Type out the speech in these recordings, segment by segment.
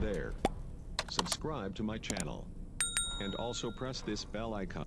there. Subscribe to my channel. And also press this bell icon.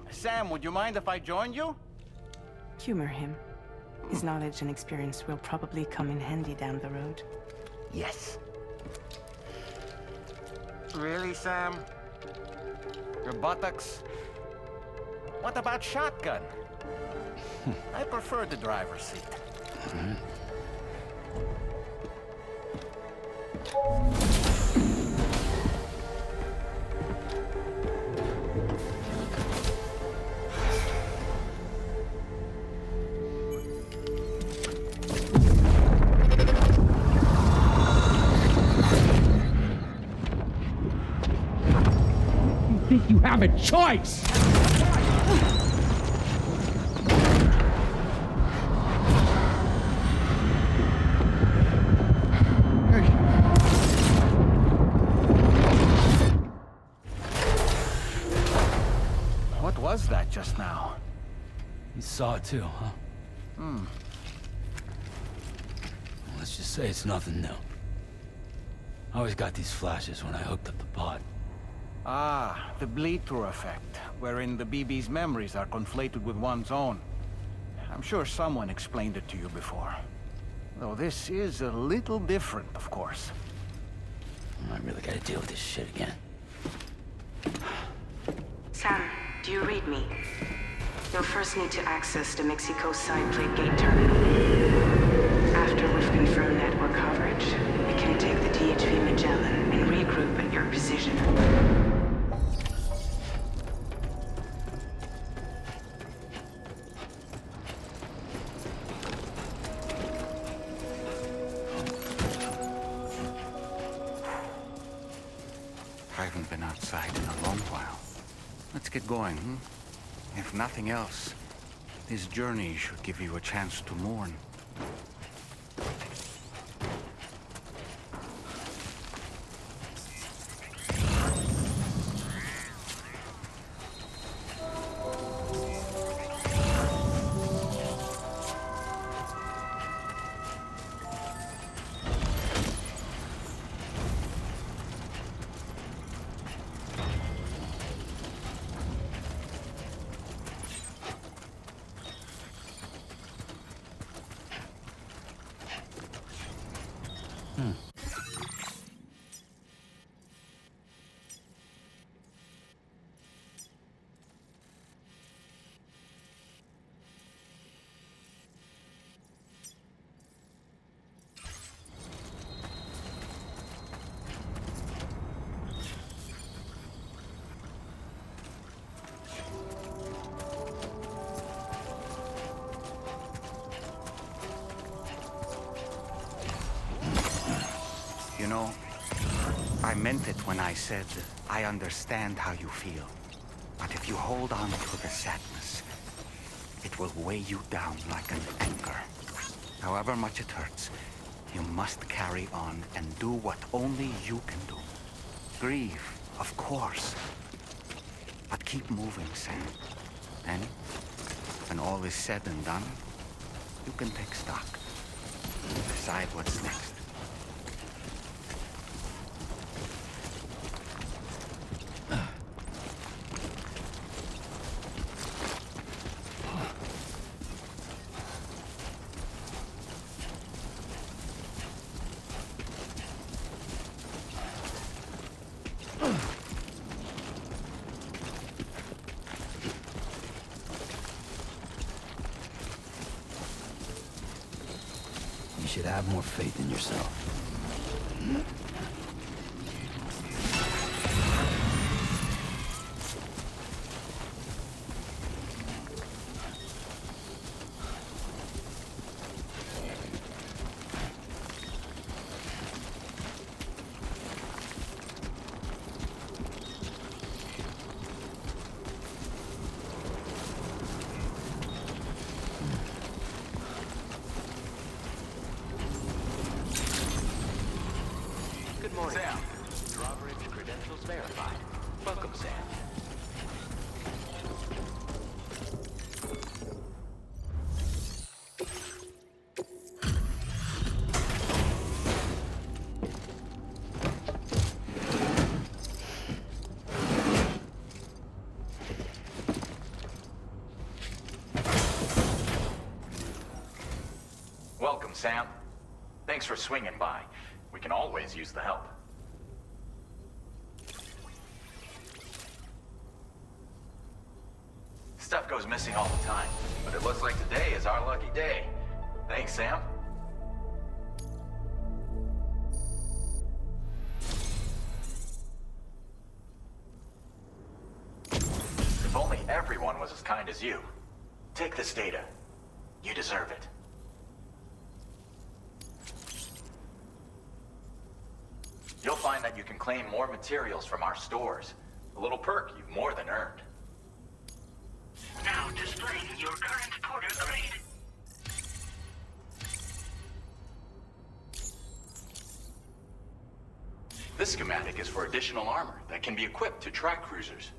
Sam, would you mind if I joined you? Humor him. His knowledge and experience will probably come in handy down the road. Yes. Really, Sam? Your buttocks? What about shotgun? I prefer the driver's seat. Think you have a choice? What was that just now? You saw it too, huh? Let's just say it's nothing new. I always got these flashes when I hooked up the pod. Ah, the bleed-through effect, wherein the BB's memories are conflated with one's own. I'm sure someone explained it to you before. Though this is a little different, of course. I really gotta deal with this shit again. Sam, do you read me? You'll first need to access the Mexico side plate gate terminal. After we've confirmed network coverage, we can take the DHV Magellan and regroup at your position. I haven't been outside in a long while. Let's get going, hmm? If nothing else, this journey should give you a chance to mourn. You know, I meant it when I said, I understand how you feel. But if you hold on to the sadness, it will weigh you down like an anchor. However much it hurts, you must carry on and do what only you can do. Grieve, of course. But keep moving, Sam. And when all is said and done, you can take stock. Decide what's next. You should have more faith in yourself. morning. Sam, drawbridge credentials verified. Welcome, Sam. Welcome, Sam. Thanks for swinging by. We can always use the help. Stuff goes missing all the time, but it looks like today is our lucky day. Thanks, Sam. If only everyone was as kind as you. Take this data. You deserve it. You'll find that you can claim more materials from our stores. A little perk you've more than earned. Now displaying your current porter grade. This schematic is for additional armor that can be equipped to tri-cruisers.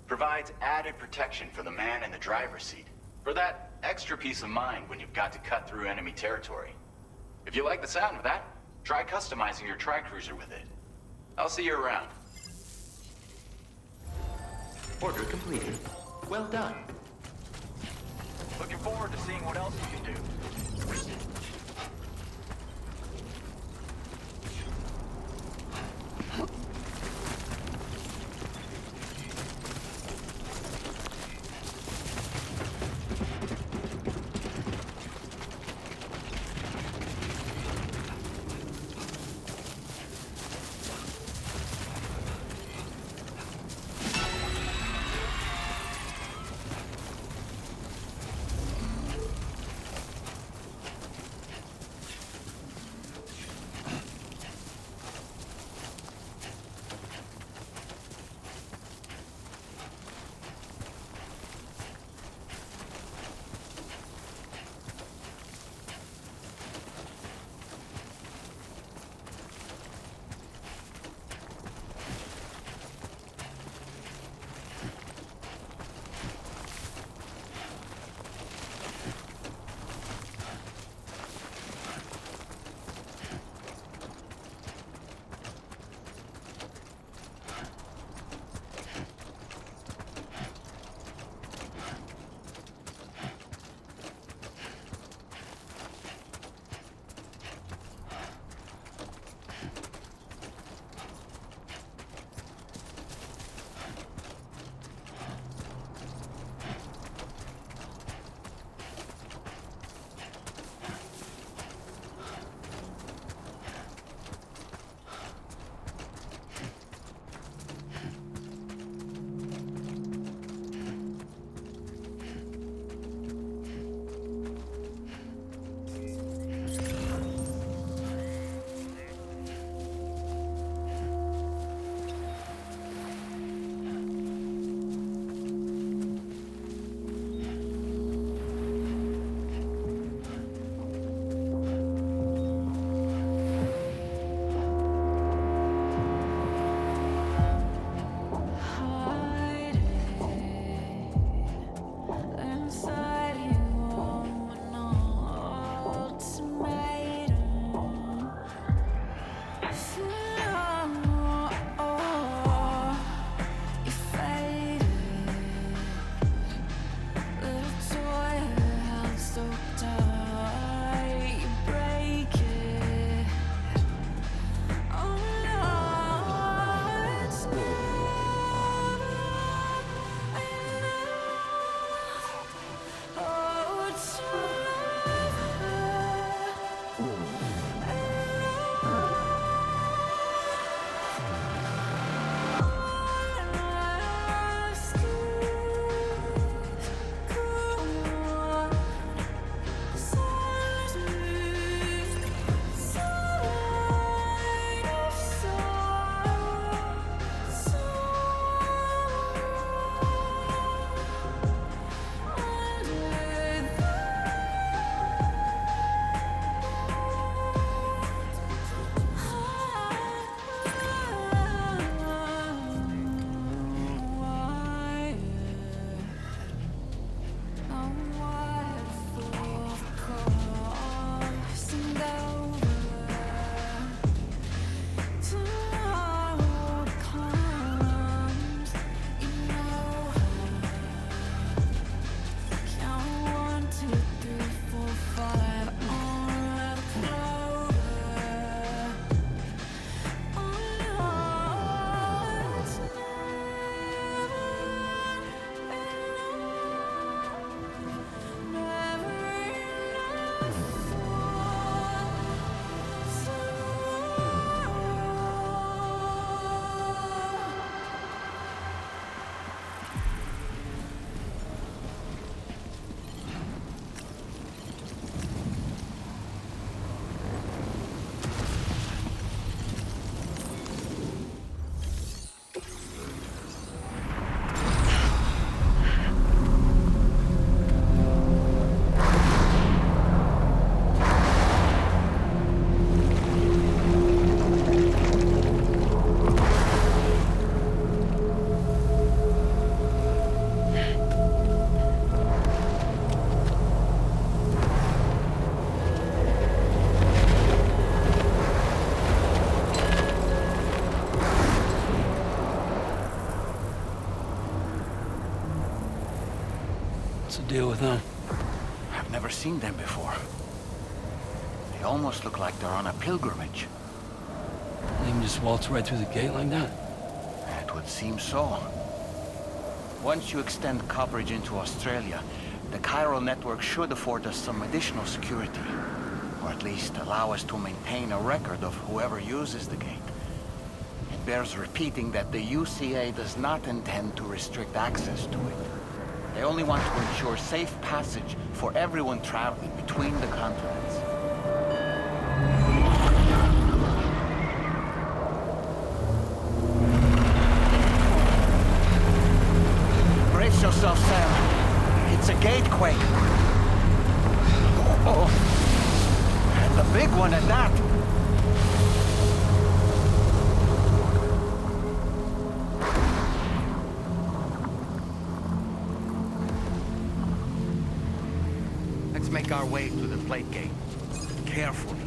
Provides added protection for the man in the driver's seat. For that extra peace of mind when you've got to cut through enemy territory. If you like the sound of that, try customizing your tri-cruiser with it. I'll see you around. Order completed. Well done. Looking forward to seeing what else you can do. What's the deal with them? I've never seen them before. They almost look like they're on a pilgrimage. They can just waltz right through the gate like that? It would seem so. Once you extend coverage into Australia, the chiral network should afford us some additional security. Or at least allow us to maintain a record of whoever uses the gate. It bears repeating that the UCA does not intend to restrict access to it. They only want to ensure safe passage for everyone traveling between the continents. Brace yourself, Sam. It's a gatequake. Oh. And the big one at that. Let's make our way to the plate gate. Carefully.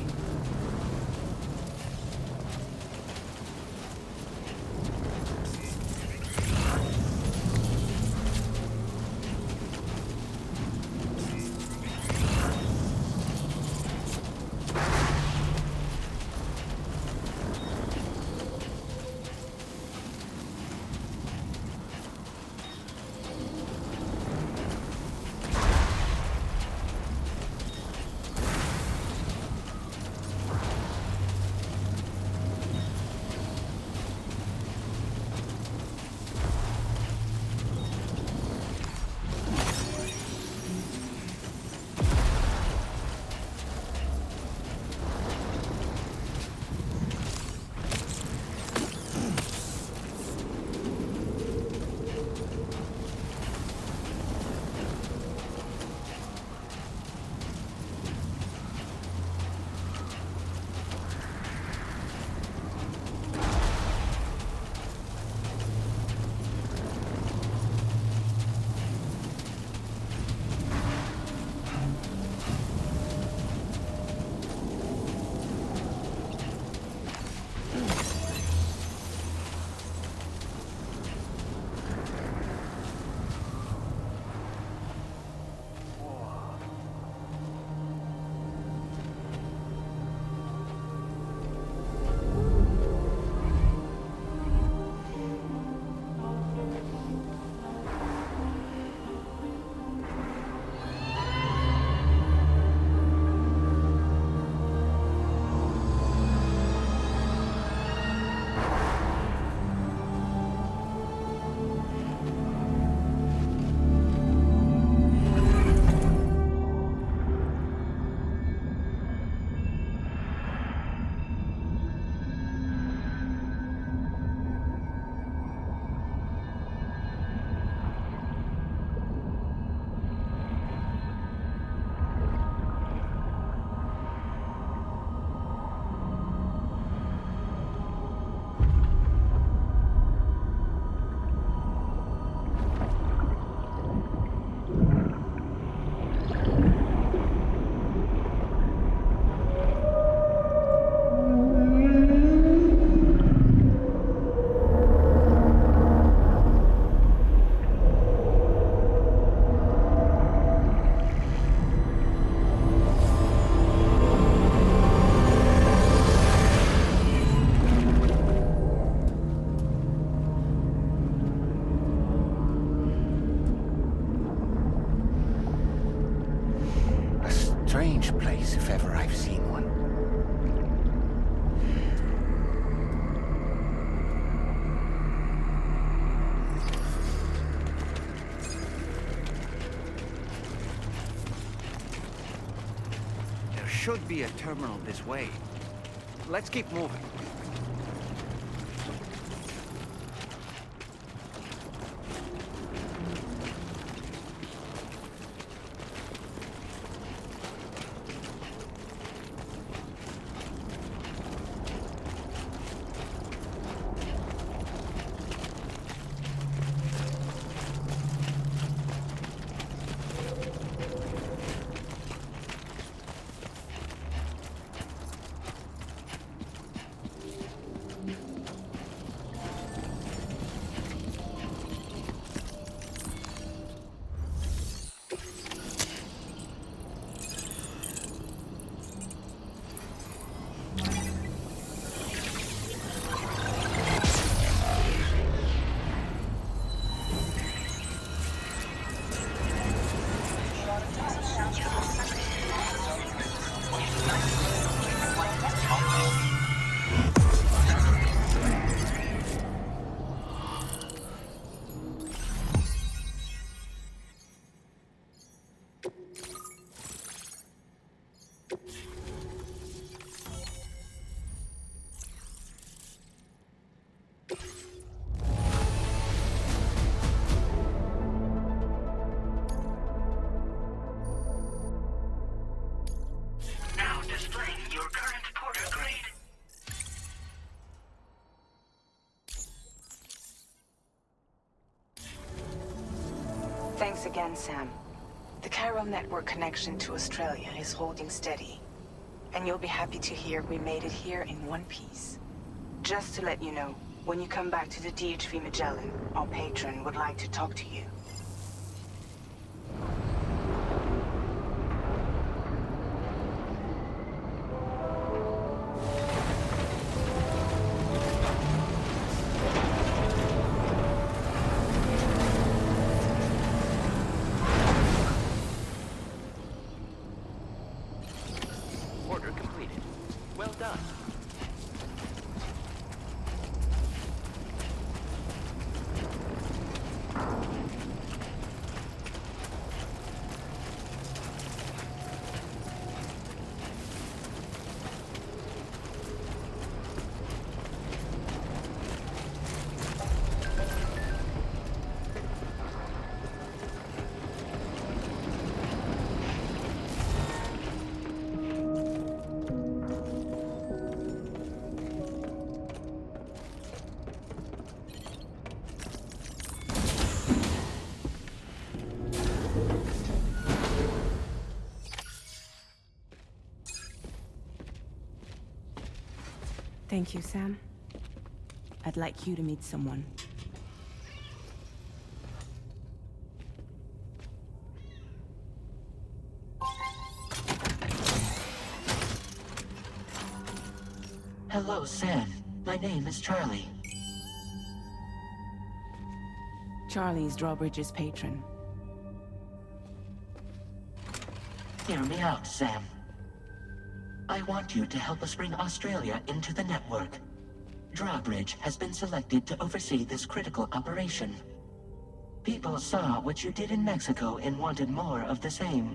Strange place, if ever I've seen one. There should be a terminal this way. Let's keep moving. Thanks again, Sam. The chiral network connection to Australia is holding steady. And you'll be happy to hear we made it here in one piece. Just to let you know, when you come back to the DHV Magellan, our patron would like to talk to you. Order completed. Well done. Thank you, Sam. I'd like you to meet someone. Hello, Sam. My name is Charlie. Charlie's Drawbridge's patron. Hear me out, Sam. I want you to help us bring Australia into the network. Drawbridge has been selected to oversee this critical operation. People saw what you did in Mexico and wanted more of the same.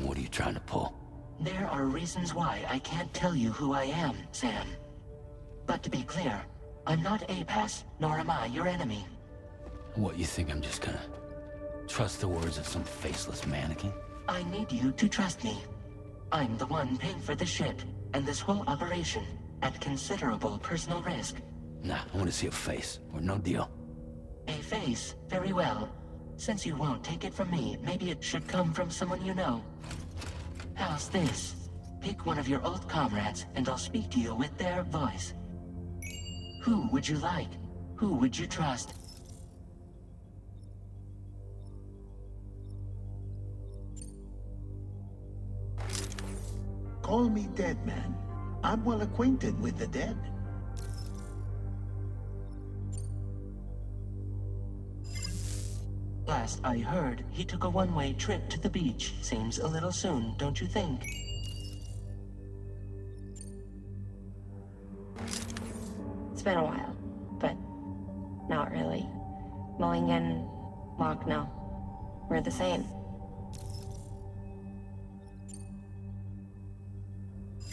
What are you trying to pull? There are reasons why I can't tell you who I am, Sam. But to be clear, I'm not APAS, nor am I your enemy. What, you think I'm just gonna trust the words of some faceless mannequin? I need you to trust me. I'm the one paying for the ship, and this whole operation, at considerable personal risk. Nah, I want to see a face, or no deal. A face? Very well. Since you won't take it from me, maybe it should come from someone you know. How's this? Pick one of your old comrades, and I'll speak to you with their voice. Who would you like? Who would you trust? Call me Dead Man. I'm well acquainted with the dead. Last I heard, he took a one-way trip to the beach. Seems a little soon, don't you think? It's been a while, but not really. Mulligan, Lochno, we're the same.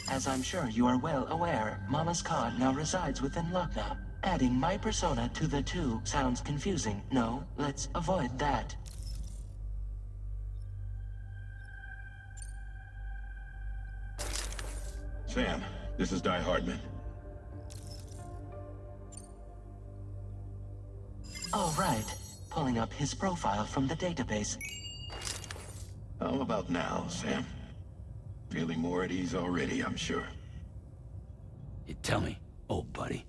As I'm sure you are well aware, Mama's Khan now resides within Lochna. Adding my persona to the two sounds confusing. No, let's avoid that. Sam, this is Die Hardman. All right. Pulling up his profile from the database. How about now, Sam? Feeling more at ease already, I'm sure. You tell me, old buddy,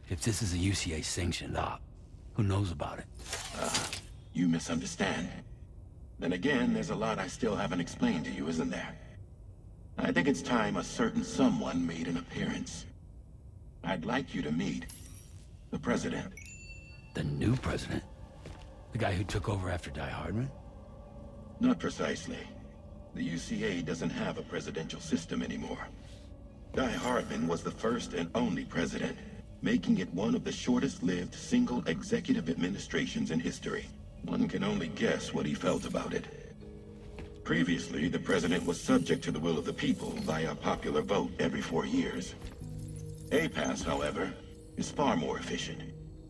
if this is a UCA sanctioned op, who knows about it? You misunderstand. Then again, there's a lot I still haven't explained to you, isn't there? I think it's time a certain someone made an appearance. I'd like you to meet the President. The new president? The guy who took over after Die Hardman? Not precisely. The UCA doesn't have a presidential system anymore. Die Hardman was the first and only president, making it one of the shortest-lived single executive administrations in history. One can only guess what he felt about it. Previously, the president was subject to the will of the people via popular vote every 4 years. APAS, however, is far more efficient.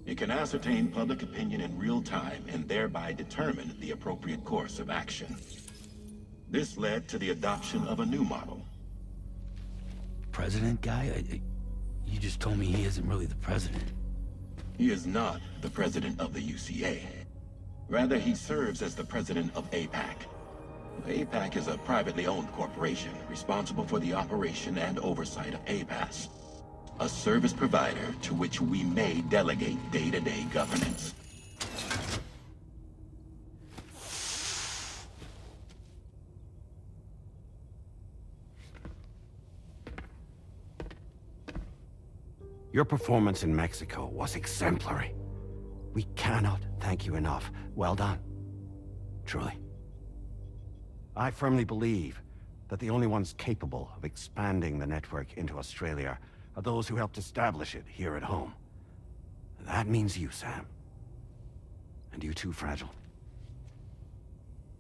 It can ascertain public opinion in real time and thereby determine the appropriate course of action. This led to the adoption of a new model. President guy? You just told me he isn't really the president. He is not the president of the UCA. Rather, he serves as the president of APAC. APAC is a privately owned corporation responsible for the operation and oversight of APAS, a service provider to which we may delegate day-to-day governance. Your performance in Mexico was exemplary. We cannot thank you enough. Well done. Truly. I firmly believe that the only ones capable of expanding the network into Australia are those who helped establish it here at home. That means you, Sam. And you too, Fragile.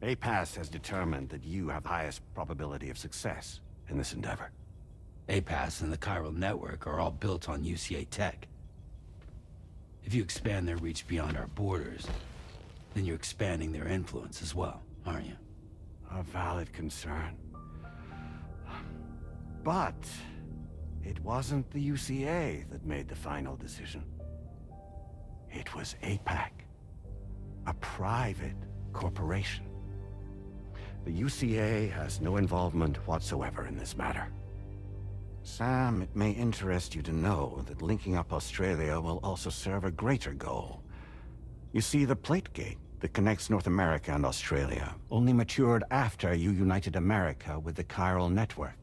APAS has determined that you have the highest probability of success in this endeavor. APAS and the chiral network are all built on UCA tech. If you expand their reach beyond our borders, then you're expanding their influence as well, aren't you? A valid concern. But it wasn't the UCA that made the final decision. It was APAC, a private corporation. The UCA has no involvement whatsoever in this matter. Sam, it may interest you to know that linking up Australia will also serve a greater goal. You see, the plate gate that connects North America and Australia only matured after you united America with the chiral network.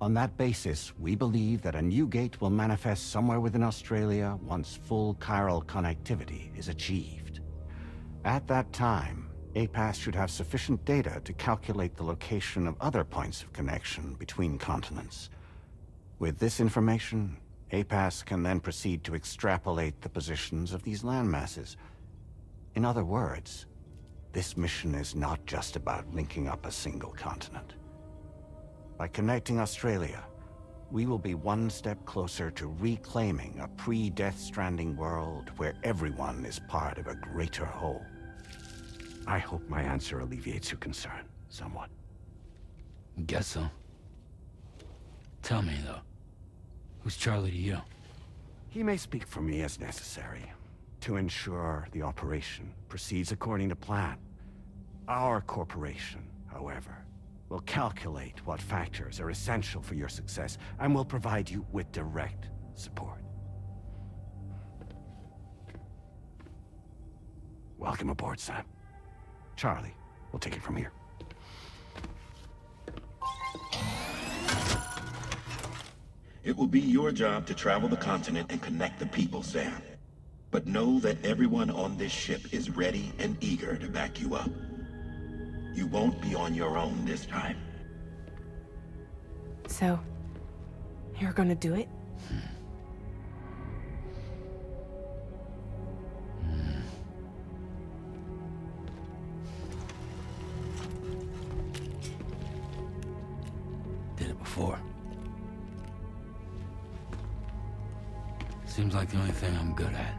On that basis, we believe that a new gate will manifest somewhere within Australia once full chiral connectivity is achieved. At that time, APAS should have sufficient data to calculate the location of other points of connection between continents. With this information, APAS can then proceed to extrapolate the positions of these landmasses. In other words, this mission is not just about linking up a single continent. By connecting Australia, we will be one step closer to reclaiming a pre-Death Stranding world where everyone is part of a greater whole. I hope my answer alleviates your concern somewhat. Guess so. Tell me, though, who's Charlie to you? He may speak for me as necessary, to ensure the operation proceeds according to plan. Our corporation, however, will calculate what factors are essential for your success and will provide you with direct support. Welcome aboard, Sam. Charlie, we'll take it from here. It will be your job to travel the continent and connect the people, Sam. But know that everyone on this ship is ready and eager to back you up. You won't be on your own this time. So, you're gonna do it? Did it before. Seems like the only thing I'm good at.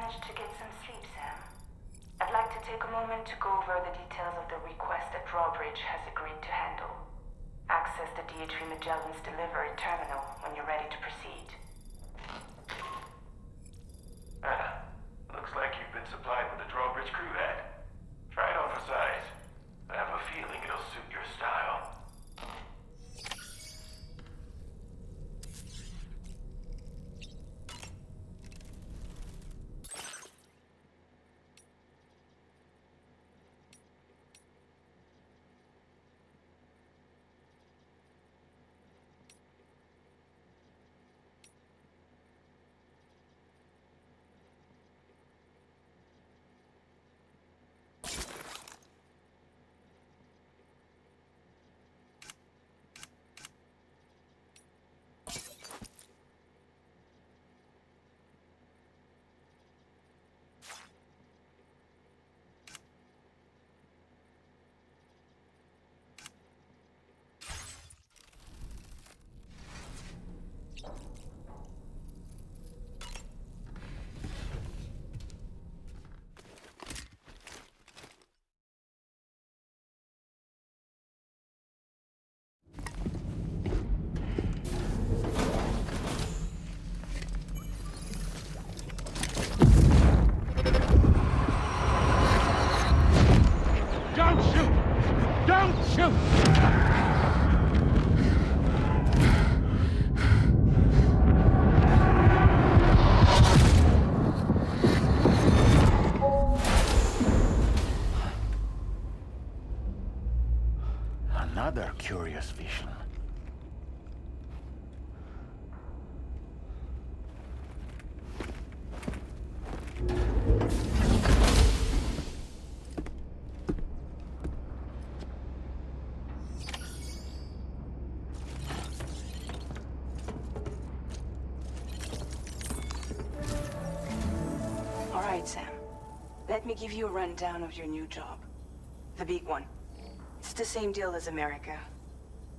To get some sleep, Sam. I'd like to take a moment to go over the details of the request that Drawbridge has agreed to handle. Access the DHV Magellan's delivery terminal when you're ready to proceed. Looks like you've been supplied with the Drawbridge crew hat. Try it on for size. I have a feeling it'll suit your style. Alright, Sam. Let me give you a rundown of your new job. The big one. It's the same deal as America.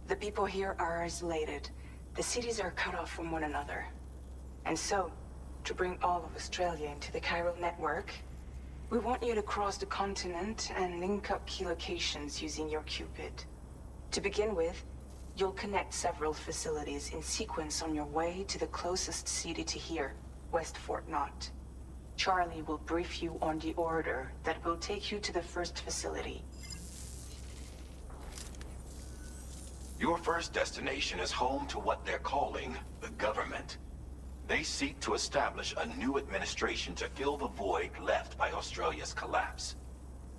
The people here are isolated. The cities are cut off from one another. And so, to bring all of Australia into the chiral network, we want you to cross the continent and link up key locations using your Cupid. To begin with, you'll connect several facilities in sequence on your way to the closest city to here, West Fort Knott. Charlie will brief you on the order that will take you to the first facility. Your first destination is home to what they're calling the government. They seek to establish a new administration to fill the void left by Australia's collapse.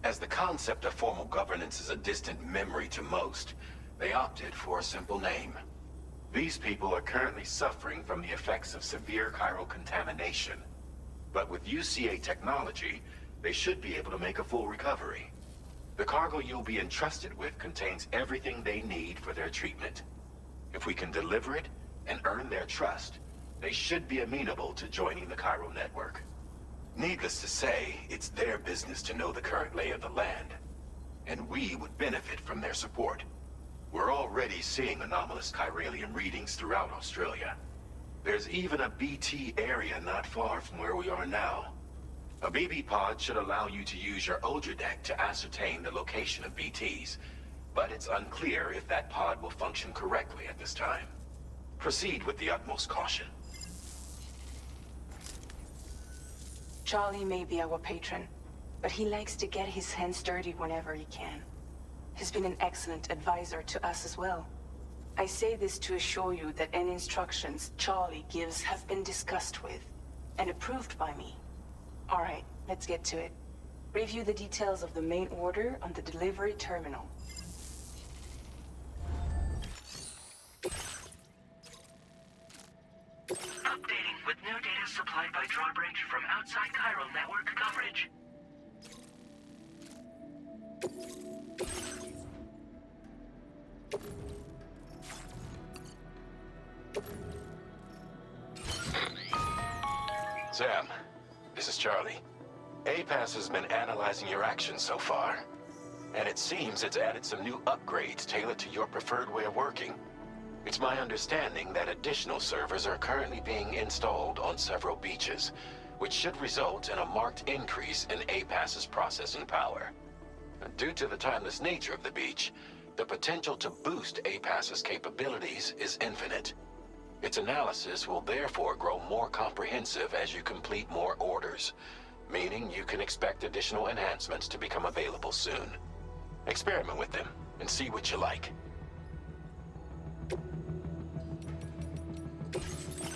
As the concept of formal governance is a distant memory to most, they opted for a simple name. These people are currently suffering from the effects of severe chiral contamination. But with UCA technology, they should be able to make a full recovery. The cargo you'll be entrusted with contains everything they need for their treatment. If we can deliver it and earn their trust, they should be amenable to joining the chiral network. Needless to say, it's their business to know the current lay of the land, and we would benefit from their support. We're already seeing anomalous chiralian readings throughout Australia. There's even a BT area not far from where we are now. A BB pod should allow you to use your Ultra deck to ascertain the location of BTs, but it's unclear if that pod will function correctly at this time. Proceed with the utmost caution. Charlie may be our patron, but he likes to get his hands dirty whenever he can. He's been an excellent advisor to us as well. I say this to assure you that any instructions Charlie gives have been discussed with and approved by me. All right, let's get to it. Review the details of the main order on the delivery terminal. Updating with new data supplied by drawbridge from outside chiral network coverage. Sam, this is Charlie. APAS has been analyzing your actions so far, and it seems it's added some new upgrades tailored to your preferred way of working. It's my understanding that additional servers are currently being installed on several beaches, which should result in a marked increase in APAS's processing power. Due to the timeless nature of the beach, the potential to boost APAS's capabilities is infinite. Its analysis will therefore grow more comprehensive as you complete more orders, meaning you can expect additional enhancements to become available soon. Experiment with them and see what you like.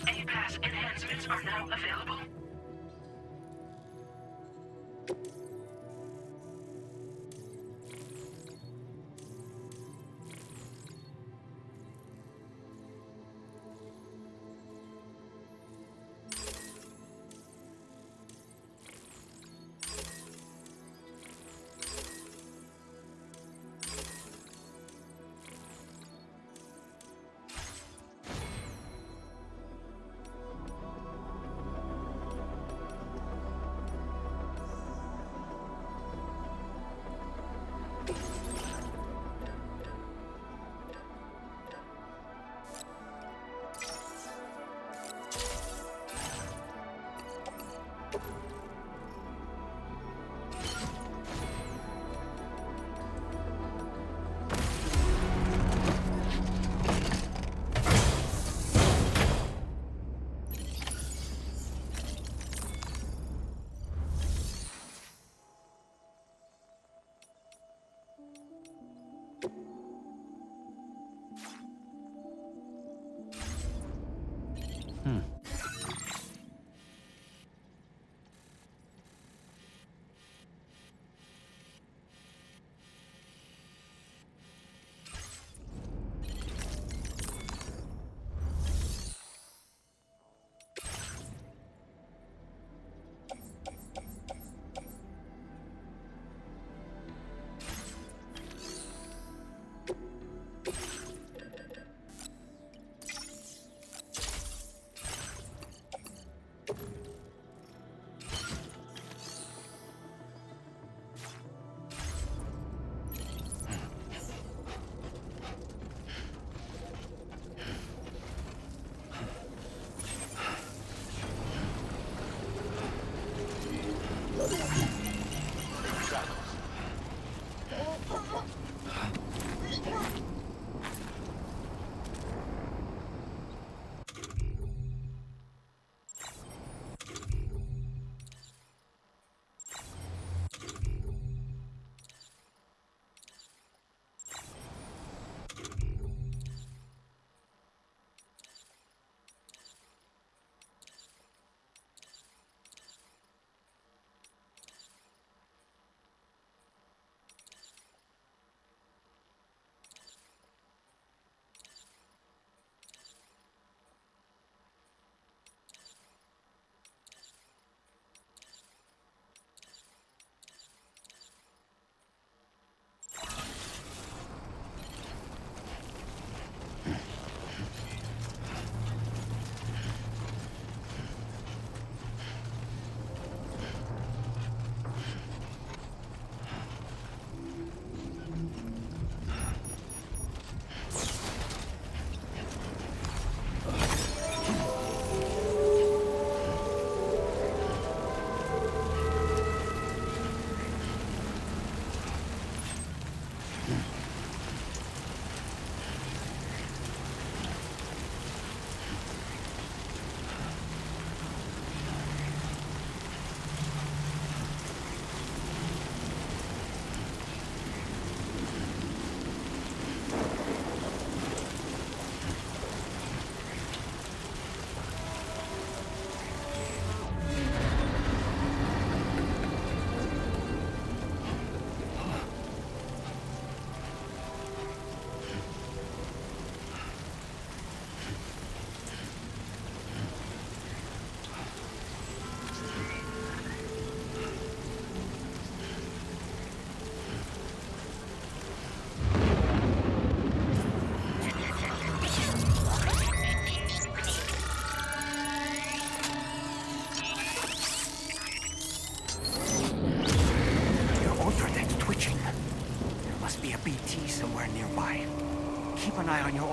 APAS enhancements are now available.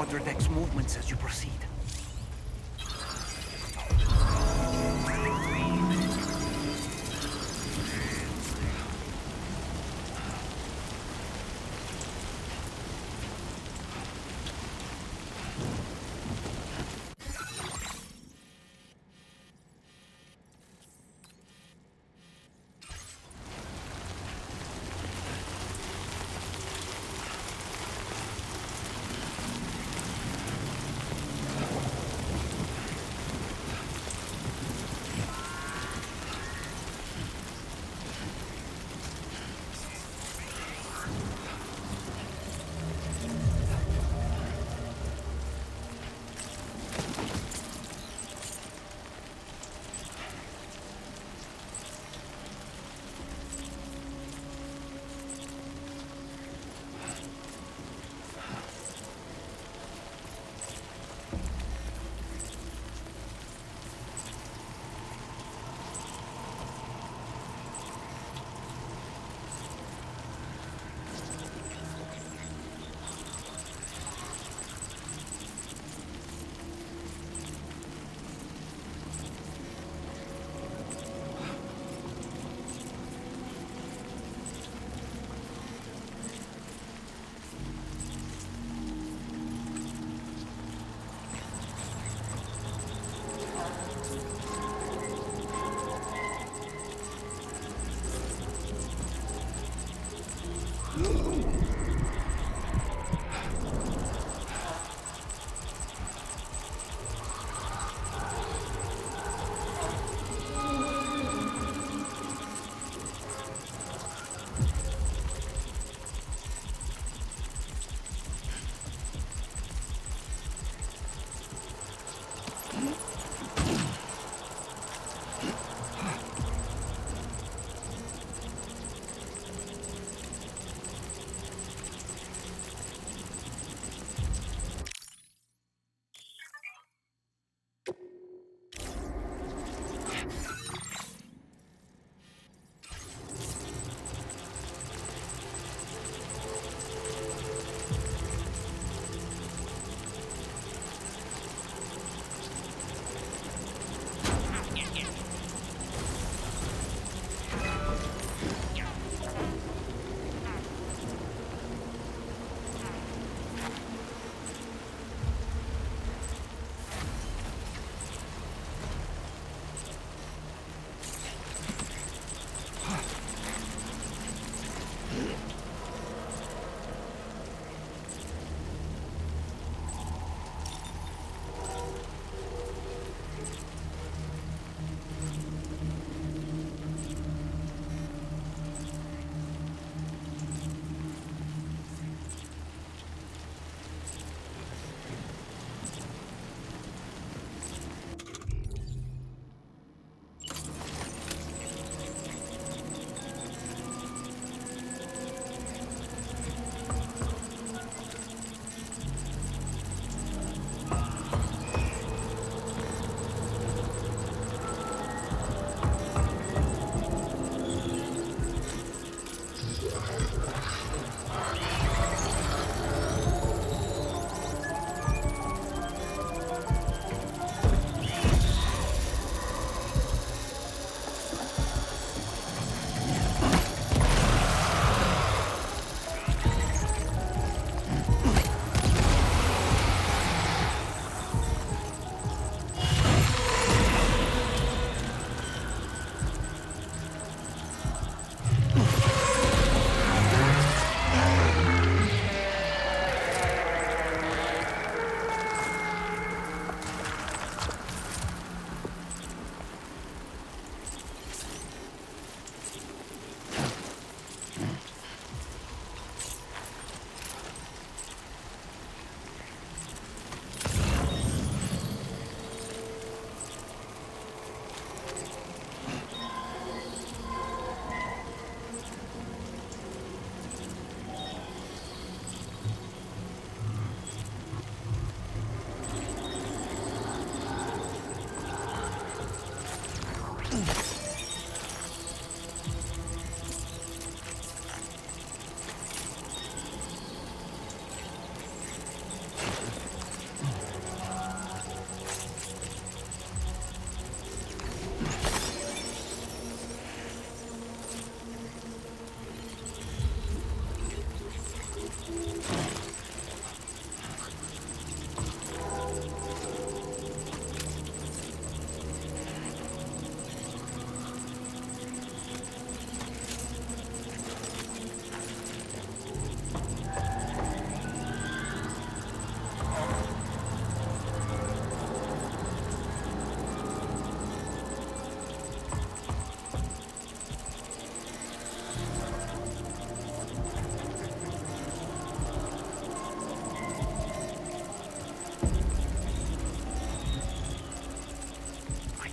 monitor deck's movements as you proceed.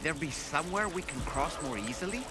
there be somewhere we can cross more easily?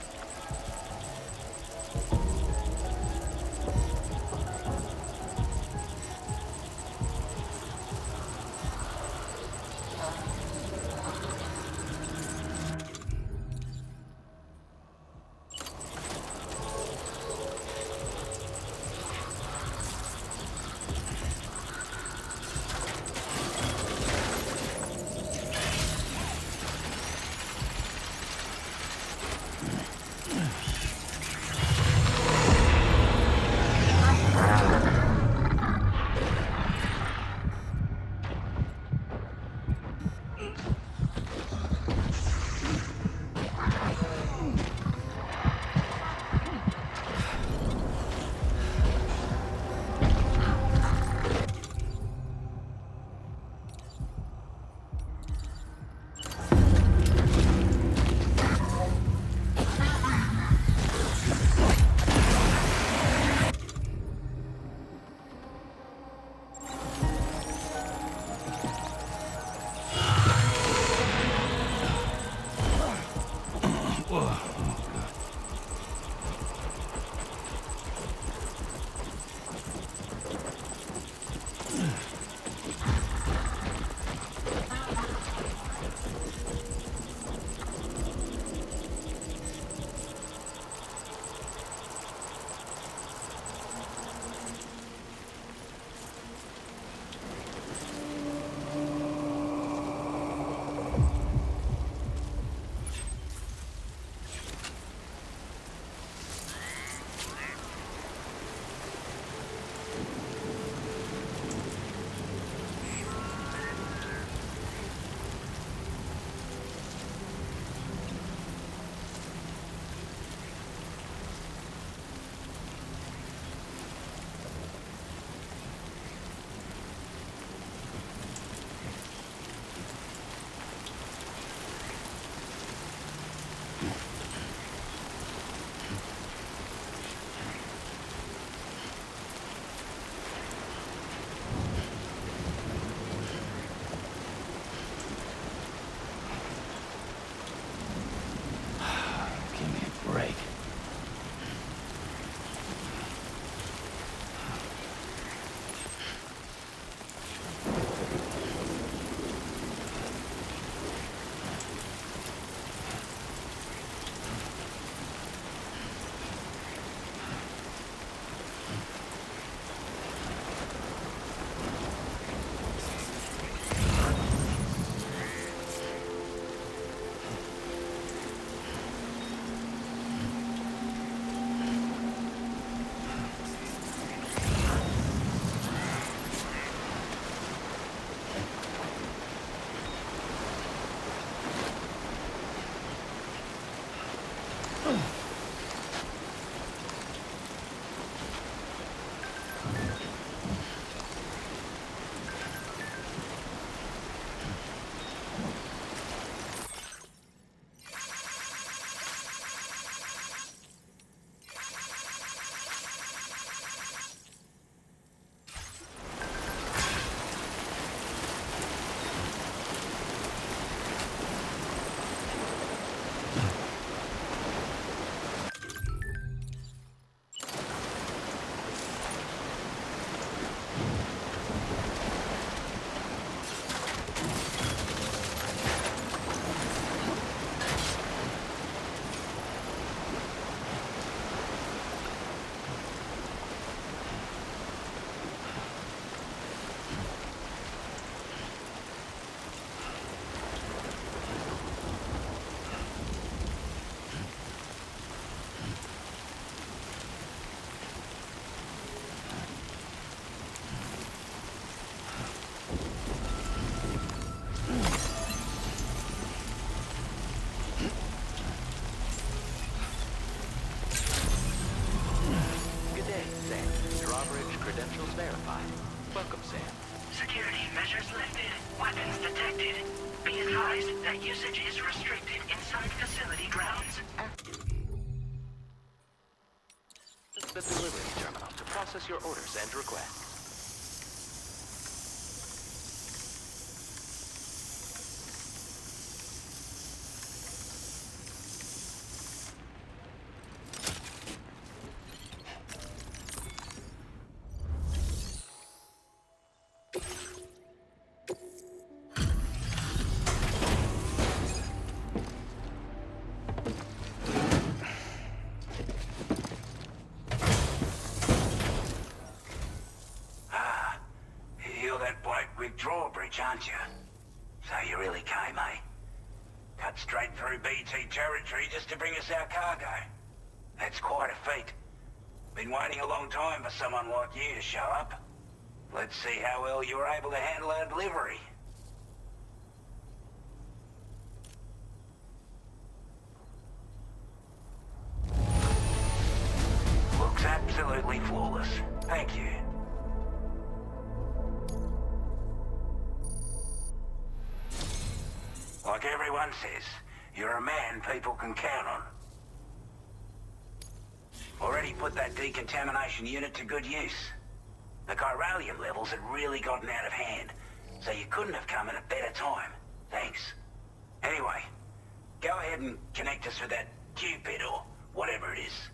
verified. Welcome, Sam. Security measures lifted. Weapons detected. Be advised that usage is restricted inside facility grounds. The delivery terminal to process your orders and requests. aren't you? So you really came, eh? Cut straight through BT territory just to bring us our cargo. That's quite a feat. Been waiting a long time for someone like you to show up. Let's see how well you were able to handle our delivery. Looks absolutely flawless. Thank you. Like everyone says, you're a man people can count on. Already put that decontamination unit to good use. The chiralium levels had really gotten out of hand, so you couldn't have come at a better time. Thanks. Anyway, go ahead and connect us with that Cupid or whatever it is.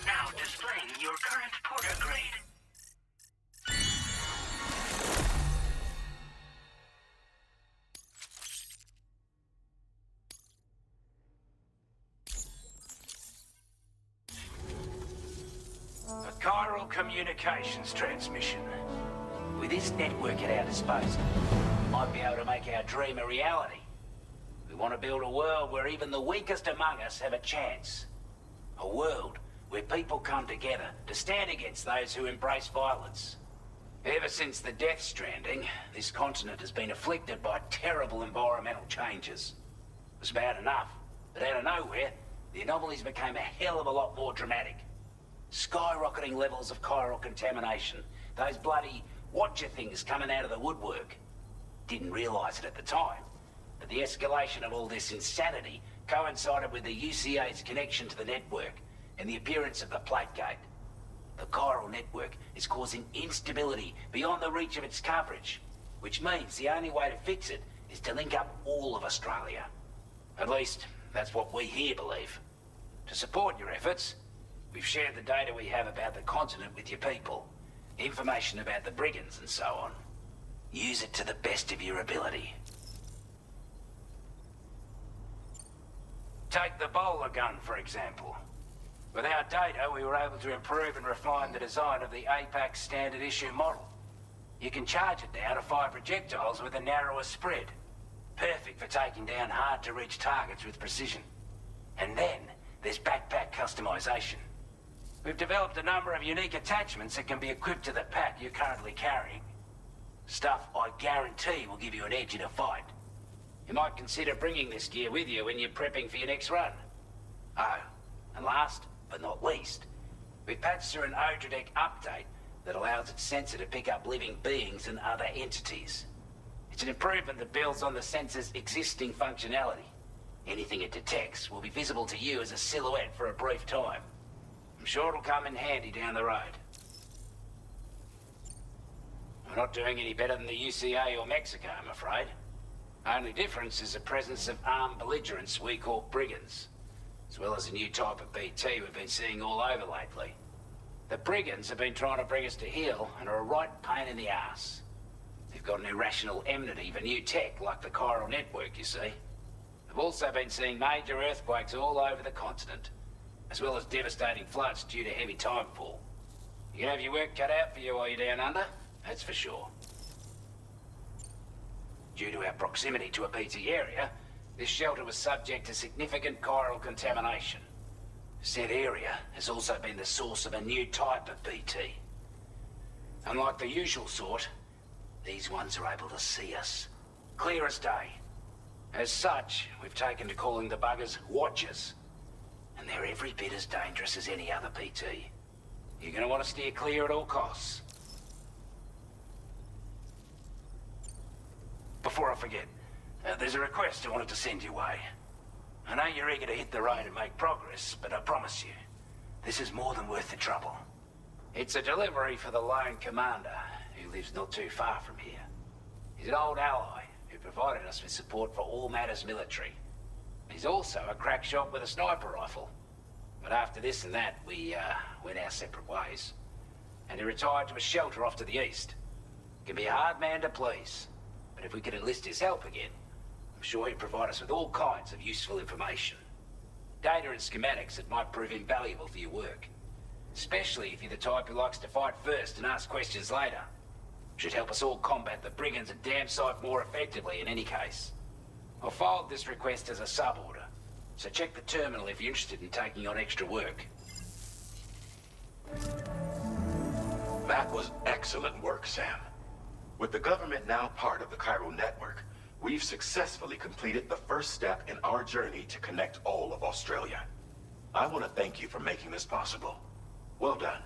Now displaying your current porter grade. A chiral communications transmission. With this network at our disposal, we might be able to make our dream a reality. We want to build a world where even the weakest among us have a chance. A world where people come together to stand against those who embrace violence. Ever since the Death Stranding, this continent has been afflicted by terrible environmental changes. It was bad enough, but out of nowhere, the anomalies became a hell of a lot more dramatic. Skyrocketing levels of chiral contamination, those bloody watcher things coming out of the woodwork. Didn't realize it at the time, but the escalation of all this insanity coincided with the UCA's connection to the network and the appearance of the plate gate. The chiral network is causing instability beyond the reach of its coverage, which means the only way to fix it is to link up all of Australia. At least, that's what we here believe. To support your efforts, we've shared the data we have about the continent with your people, information about the brigands and so on. Use it to the best of your ability. Take the bowler gun, for example. With our data, we were able to improve and refine the design of the APAC standard issue model. You can charge it now to fire projectiles with a narrower spread. Perfect for taking down hard-to-reach targets with precision. And then, there's backpack customization. We've developed a number of unique attachments that can be equipped to the pack you're currently carrying. Stuff I guarantee will give you an edge in a fight. You might consider bringing this gear with you when you're prepping for your next run. Oh, and last but not least, we've patched through an Odradek update that allows its sensor to pick up living beings and other entities. It's an improvement that builds on the sensor's existing functionality. Anything it detects will be visible to you as a silhouette for a brief time. I'm sure it'll come in handy down the road. We're not doing any better than the UCA or Mexico, I'm afraid. Only difference is the presence of armed belligerents we call brigands, as well as a new type of BT we've been seeing all over lately. The brigands have been trying to bring us to heel and are a right pain in the ass. They've got an irrational enmity for new tech like the chiral network, you see. They've also been seeing major earthquakes all over the continent, as well as devastating floods due to heavy timefall. You can have your work cut out for you while you're down under, that's for sure. Due to our proximity to a BT area, this shelter was subject to significant chiral contamination. Said area has also been the source of a new type of BT. Unlike the usual sort, these ones are able to see us. Clear as day. As such, we've taken to calling the buggers Watchers. And they're every bit as dangerous as any other PT. You're gonna want to steer clear at all costs. Before I forget, there's a request I wanted to send your way. I know you're eager to hit the road and make progress, but I promise you, this is more than worth the trouble. It's a delivery for the lone commander, who lives not too far from here. He's an old ally who provided us with support for all matters military. He's also a crack shot with a sniper rifle. But after this and that, we went our separate ways. And he retired to a shelter off to the east. Can be a hard man to please. But if we could enlist his help again, I'm sure he'd provide us with all kinds of useful information. Data and schematics that might prove invaluable for your work. Especially if you're the type who likes to fight first and ask questions later. Should help us all combat the brigands a damn sight more effectively in any case. I'll filed this request as a sub-order, so check the terminal if you're interested in taking on extra work. That was excellent work, Sam. With the government now part of the Chiral network, we've successfully completed the first step in our journey to connect all of Australia. I want to thank you for making this possible. Well done.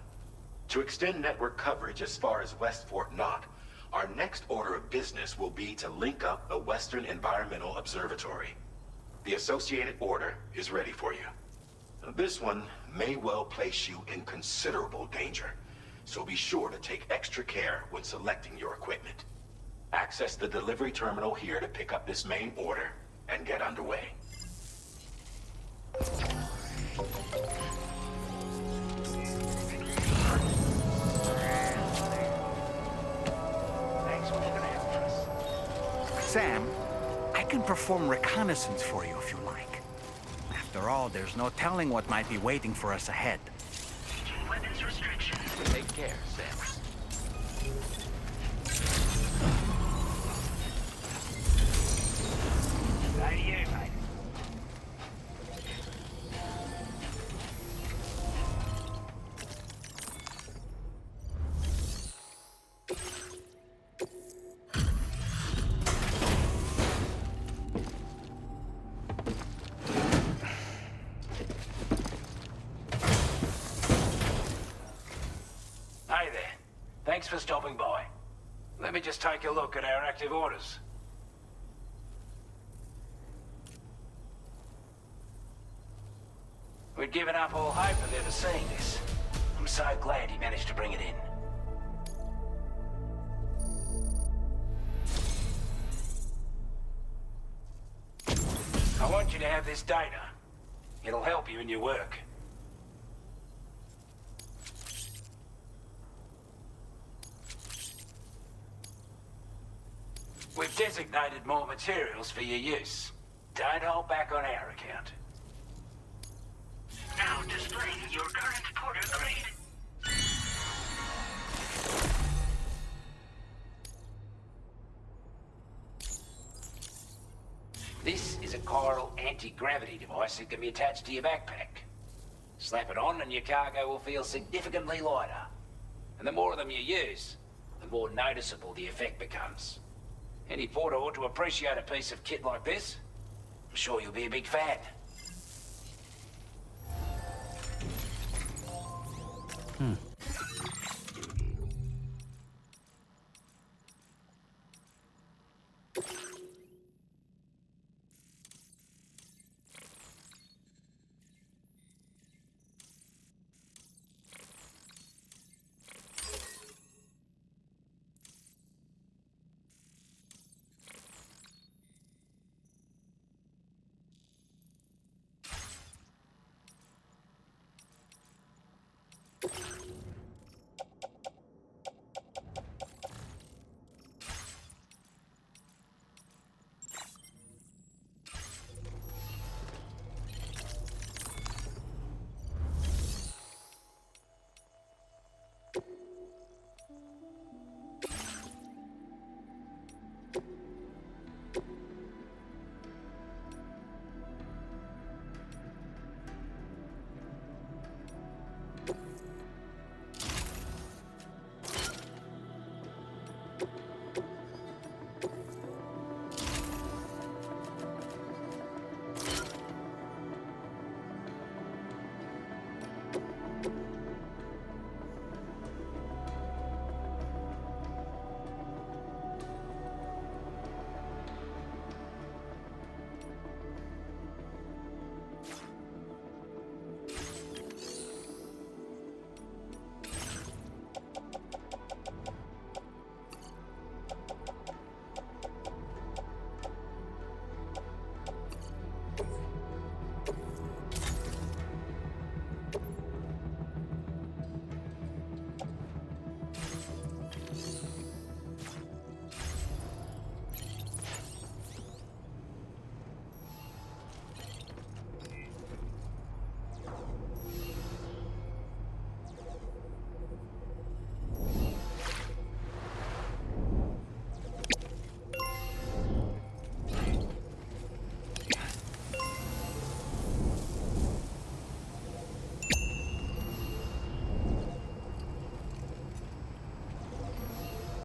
To extend network coverage as far as West Fort Knott, our next order of business will be to link up the Western Environmental Observatory. The associated order is ready for you. This one may well place you in considerable danger, so be sure to take extra care when selecting your equipment. Access the delivery terminal here to pick up this main order and get underway. Sam, I can perform reconnaissance for you if you like. After all, there's no telling what might be waiting for us ahead. Weapons restrictions. Take care, Sam. How do you, mate? Hey there. Thanks for stopping by. Let me just take a look at our active orders. We'd given up all hope of ever seeing this. I'm so glad he managed to bring it in. I want you to have this data. It'll help you in your work. We've designated more materials for your use. Don't hold back on our account. Now displaying your current porter grade. This is a chiral anti-gravity device that can be attached to your backpack. Slap it on and your cargo will feel significantly lighter. And the more of them you use, the more noticeable the effect becomes. Any porter ought to appreciate a piece of kit like this. I'm sure you'll be a big fan.